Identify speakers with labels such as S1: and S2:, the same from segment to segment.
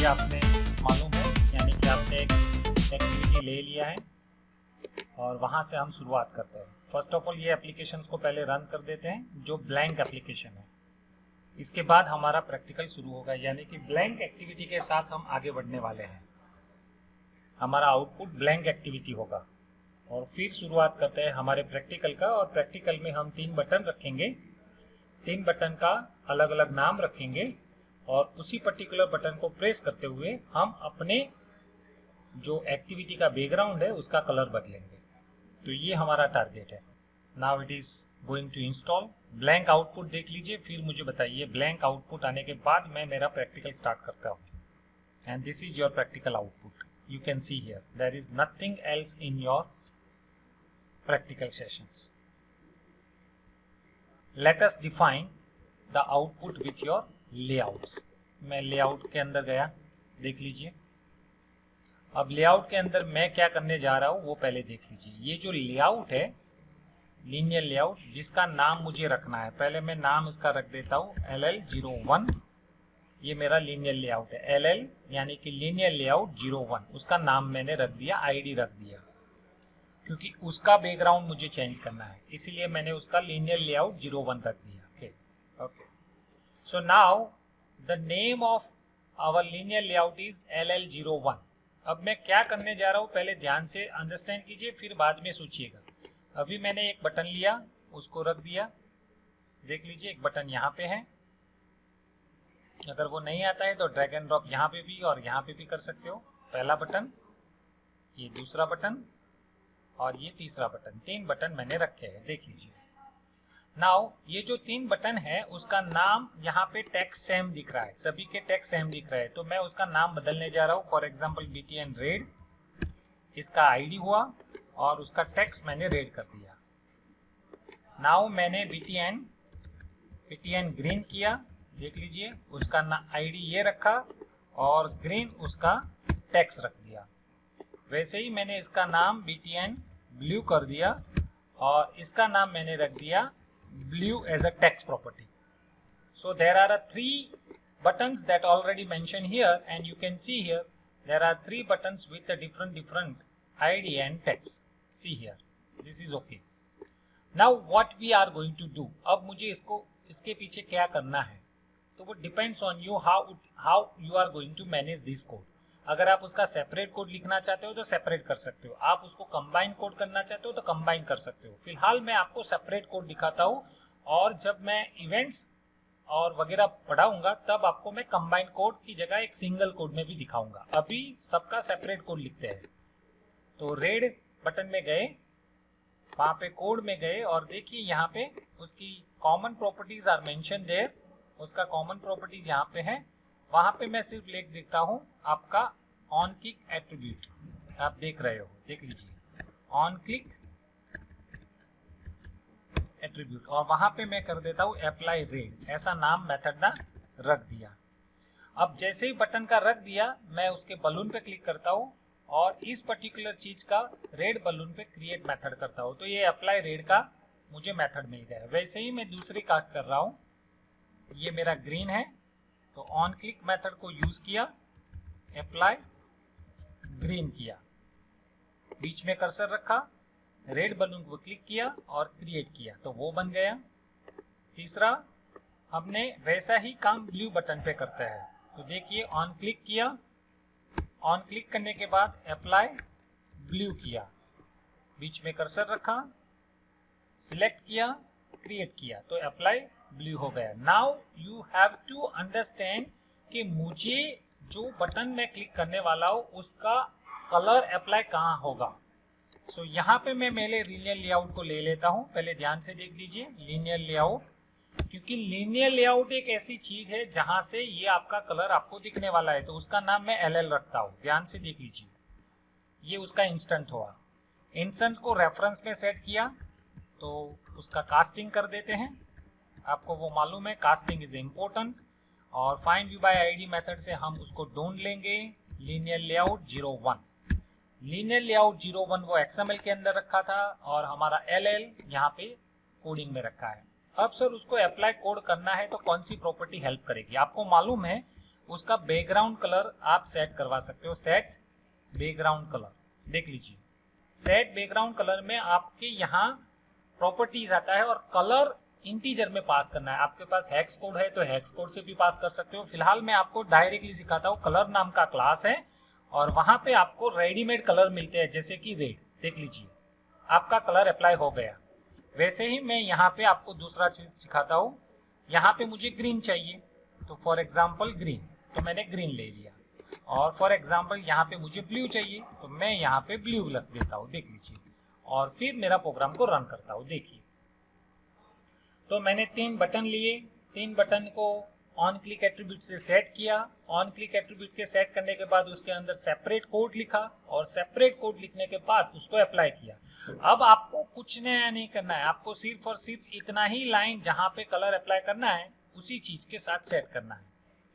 S1: आपने मालूम है, यानी कि आपने एक एक्टिविटी ले लिया है और वहाँ से हम शुरुआत करते हैं। फर्स्ट ऑफ ऑल ये एप्लीकेशंस को पहले रन कर देते हैं जो ब्लैंक एप्लीकेशन है। इसके बाद हमारा प्रैक्टिकल शुरू होगा, यानी कि ब्लैंक एक्टिविटी के साथ हम आगे बढ़ने वाले हैं। हमारा आउटपुट ब्लैंक एक्टिविटी होगा और फिर शुरुआत करते हैं हमारे प्रैक्टिकल का। और प्रैक्टिकल में हम 3 बटन रखेंगे, 3 बटन का अलग अलग नाम रखेंगे और उसी पर्टिकुलर बटन को प्रेस करते हुए हम अपने जो एक्टिविटी का बैकग्राउंड है उसका कलर बदलेंगे। तो ये हमारा टारगेट है। Now it is going to install. Blank output देख लीजिए, फिर मुझे बताइए। ब्लैंक आउटपुट आने के बाद मैं मेरा प्रैक्टिकल स्टार्ट करता हूँ। And this is your practical output. You can see here there is nothing else in your practical sessions. Let us define the output with your layouts. मैं लेआउट के अंदर गया, देख लीजिए। अब लेआउट के अंदर मैं क्या करने जा रहा हूँ वो पहले देख लीजिए। ये जो लेआउट है, लीनियर लेआउट, जिसका नाम मुझे रखना है, पहले मैं नाम इसका रख देता हूँ LL01। ये मेरा लीनियर लेआउट है, LL यानी कि लीनियर लेआउट 01। उसका नाम मैंने रख दिया, आईडी रख दिया, क्योंकि उसका बैकग्राउंड मुझे चेंज करना है, इसीलिए मैंने उसका लीनियर लेआउट 01 रख दिया। Okay. So now the name of our linear layout is LL01। अब मैं क्या करने जा रहा हूँ पहले ध्यान से अंडरस्टैंड कीजिए, फिर बाद में सोचिएगा। अभी मैंने एक बटन लिया, उसको रख दिया, देख लीजिए एक बटन यहाँ पे है। अगर वो नहीं आता है तो ड्रैग एंड ड्रॉप यहाँ पे भी और यहाँ पे भी कर सकते हो। पहला बटन, ये दूसरा बटन और ये तीसरा बटन, 3 बटन मैंने रखे हैं, देख लीजिए। नाउ ये जो 3 बटन है उसका नाम यहाँ पे टेक्स्ट सेम दिख रहा है, सभी के टेक्स्ट सेम दिख रहा है, तो मैं उसका नाम बदलने जा रहा हूँ। फॉर एग्जाम्पल BTN रेड, इसका आईडी हुआ और उसका टेक्स्ट मैंने रेड कर दिया। नाउ मैंने BTN ग्रीन किया, देख लीजिए, उसका आईडी ये रखा और ग्रीन उसका टेक्स्ट रख दिया। वैसे ही मैंने इसका नाम BTN ब्लू कर दिया और इसका नाम मैंने रख दिया blue as a text property. So there are 3 buttons that already mentioned here, and you can see here there are 3 buttons with a different ID and text. See here, this is okay. Now what we are going to do, अब मुझे इसके पीछे क्या करना है, तो वो depends on you how you are going to manage this code. अगर आप उसका सेपरेट कोड लिखना चाहते हो तो सेपरेट कर सकते हो, आप उसको कंबाइन कोड करना चाहते हो तो कंबाइन कर सकते हो। फिलहाल मैं आपको सेपरेट कोड दिखाता हूँ और जब मैं इवेंट्स और वगैरह पढ़ाऊंगा तब आपको मैं कंबाइन कोड की जगह एक सिंगल कोड में भी दिखाऊंगा। अभी सबका सेपरेट कोड लिखते हैं। तो रेड बटन में गए, वहां पे कोड में गए और देखिए यहाँ पे उसकी common properties are mention there. उसका कॉमन प्रॉपर्टीज यहाँ पे है, वहां पे मैं सिर्फ लिख देता हूँ आपका ऑन क्लिक एट्रीब्यूट, आप देख रहे हो, देख लीजिए ऑन क्लिक एट्रीब्यूट, और वहां पे मैं कर देता हूँ अप्लाई रेड, ऐसा नाम मेथड का रख दिया। अब जैसे ही बटन का रख दिया मैं उसके बलून पे क्लिक करता हूँ और इस पर्टिकुलर चीज का रेड बलून पे क्रिएट मेथड करता हूँ, तो ये अप्लाई रेड का मुझे मेथड मिल गया। वैसे ही मैं दूसरी का कर रहा हूँ, ये मेरा ग्रीन है तो ऑन क्लिक मेथड को यूज किया, अप्लाई ग्रीन किया, बीच में कर्सर रखा, रेड बलून को क्लिक किया और क्रिएट किया, तो वो बन गया। तीसरा हमने वैसा ही काम ब्लू बटन पे करते हैं, तो देखिए ऑन क्लिक किया, ऑन क्लिक करने के बाद अप्लाई ब्लू किया, बीच में कर्सर रखा, सिलेक्ट किया, क्रिएट किया, तो अप्लाई ब्लू हो गया। Now you have to understand कि मुझे जो बटन में क्लिक करने वाला हूँ उसका कलर अप्लाई कहाँ होगा। सो यहाँ पे मैं मेरे लीनियर लेआउट को ले लेता हूँ, पहले ध्यान से देख लीजिए लीनियर लेआउट, क्योंकि लीनियर लेआउट एक ऐसी चीज है जहां से ये आपका कलर आपको दिखने वाला है, तो उसका नाम मैं LL रखता हूँ। ध्यान से देख लीजिए, ये उसका इंस्टेंट हुआ। इंस्टेंट को रेफरेंस में सेट किया तो उसका कास्टिंग कर देते हैं, आपको वो मालूम है कास्टिंग इज इम्पोर्टेंट। और find view bye ID method से हम उसको ढूंढ लेंगे लीनियर लेआउट 01। लीनियर लेआउट 01 वो XML के अंदर रखा था और हमारा LL यहाँ पे कोडिंग में रखा है। अब सर उसको अप्लाई कोड करना है तो कौन सी प्रॉपर्टी हेल्प करेगी? आपको मालूम है उसका बैकग्राउंड कलर आप सेट करवा सकते हो। सेट बैकग्राउंड कलर, देख लीजिए सेट बैकग्राउंड कलर में आपके यहाँ प्रॉपर्टीज आता है और कलर इंटीजर में पास करना है। आपके पास हेक्स कोड है तो हेक्स कोड से भी पास कर सकते हो। फिलहाल मैं आपको डायरेक्टली सिखाता हूँ। कलर नाम का क्लास है और वहां पे आपको रेडीमेड कलर मिलते हैं, जैसे कि रेड। देख लीजिए आपका कलर अप्लाई हो गया। वैसे ही मैं यहाँ पे आपको दूसरा चीज सिखाता हूँ। यहाँ पे मुझे ग्रीन चाहिए तो फॉर एग्जाम्पल ग्रीन, तो मैंने ग्रीन ले लिया। और फॉर एग्जाम्पल यहाँ पे मुझे ब्लू चाहिए तो मैं यहाँ पे ब्लू लग देता हूँ, देख लीजिए। और फिर मेरा प्रोग्राम को रन करता हूँ। देखिए तो मैंने 3 बटन लिए, 3 बटन को ऑन क्लिक एट्रीब्यूट से सेट किया। ऑन क्लिक एट्रीब्यूट के सेट करने के बाद उसके अंदर सेपरेट कोड लिखा और सेपरेट कोड लिखने के बाद उसको अप्लाई किया। अब आपको कुछ नया नहीं करना है, आपको सिर्फ और सिर्फ इतना ही लाइन जहां पे कलर अप्लाई करना है उसी चीज के साथ सेट करना है।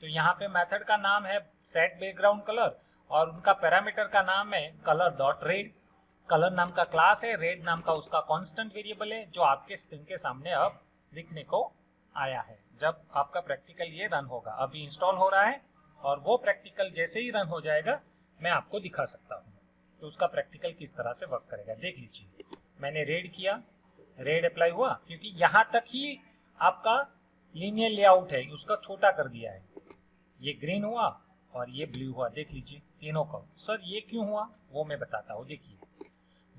S1: तो यहाँ पे मेथड का नाम है सेट बैकग्राउंड कलर और उनका पैरामीटर का नाम है कलर डॉट रेड। कलर नाम का क्लास है, रेड नाम का उसका कांस्टेंट वेरिएबल है जो आपके स्क्रीन के सामने अब दिखने को आया है। जब आपका प्रैक्टिकल ये रन होगा, अभी इंस्टॉल हो रहा है और वो प्रैक्टिकल जैसे ही रन हो जाएगा मैं आपको दिखा सकता हूँ तो उसका प्रैक्टिकल किस तरह से वर्क करेगा। देख लीजिए मैंने रेड किया, रेड अप्लाई हुआ क्योंकि यहाँ तक ही आपका लीनियर लेआउट है, उसका छोटा कर दिया है। ये ग्रीन हुआ और ये ब्लू हुआ, देख लीजिए तीनों का। सर ये क्यों हुआ वो मैं बताता हूँ। देखिए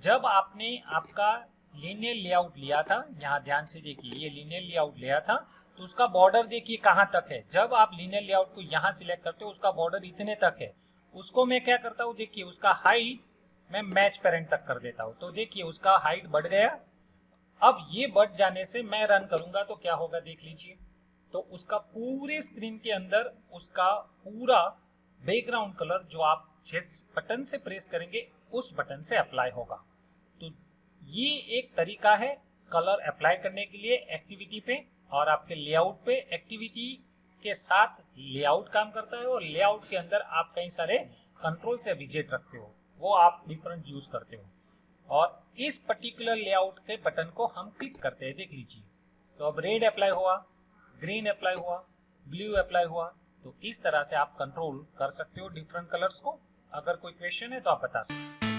S1: जब आपने आपका लीनियर लेआउट लिया था, यहाँ ध्यान से देखिए ये लीनियर लेआउट लिया था तो उसका बॉर्डर देखिए कहाँ तक है। जब आप लीनियर लेआउट को यहाँ सिलेक्ट करते हो उसका बॉर्डर इतने तक है। उसको मैं क्या करता हूँ, देखिए उसका हाइट मैं मैच पेरेंट तक कर देता हूँ। तो देखिए उसका हाइट बढ़ गया। अब ये बढ़ जाने से मैं रन करूंगा तो क्या होगा देख लीजिए, तो उसका पूरे स्क्रीन के अंदर उसका पूरा बैकग्राउंड कलर जो आप जिस बटन से प्रेस करेंगे उस बटन से अप्लाई होगा। तो ये एक तरीका है कलर अप्लाई करने के लिए एक्टिविटी पे और आपके लेआउट पे। एक्टिविटी के साथ लेआउट काम करता है और लेआउट के अंदर आप कई सारे कंट्रोल से विजेट रखते हो, वो आप डिफरेंट यूज करते हो। और इस पर्टिकुलर लेआउट के बटन को हम क्लिक करते हैं, देख लीजिए। तो अब रेड अप्लाई हुआ, ग्रीन अप्लाई हुआ, ब्लू अप्लाई हुआ। तो इस तरह से आप कंट्रोल कर सकते हो डिफरेंट कलर्स को। अगर कोई क्वेश्चन है तो आप बता सकते हो।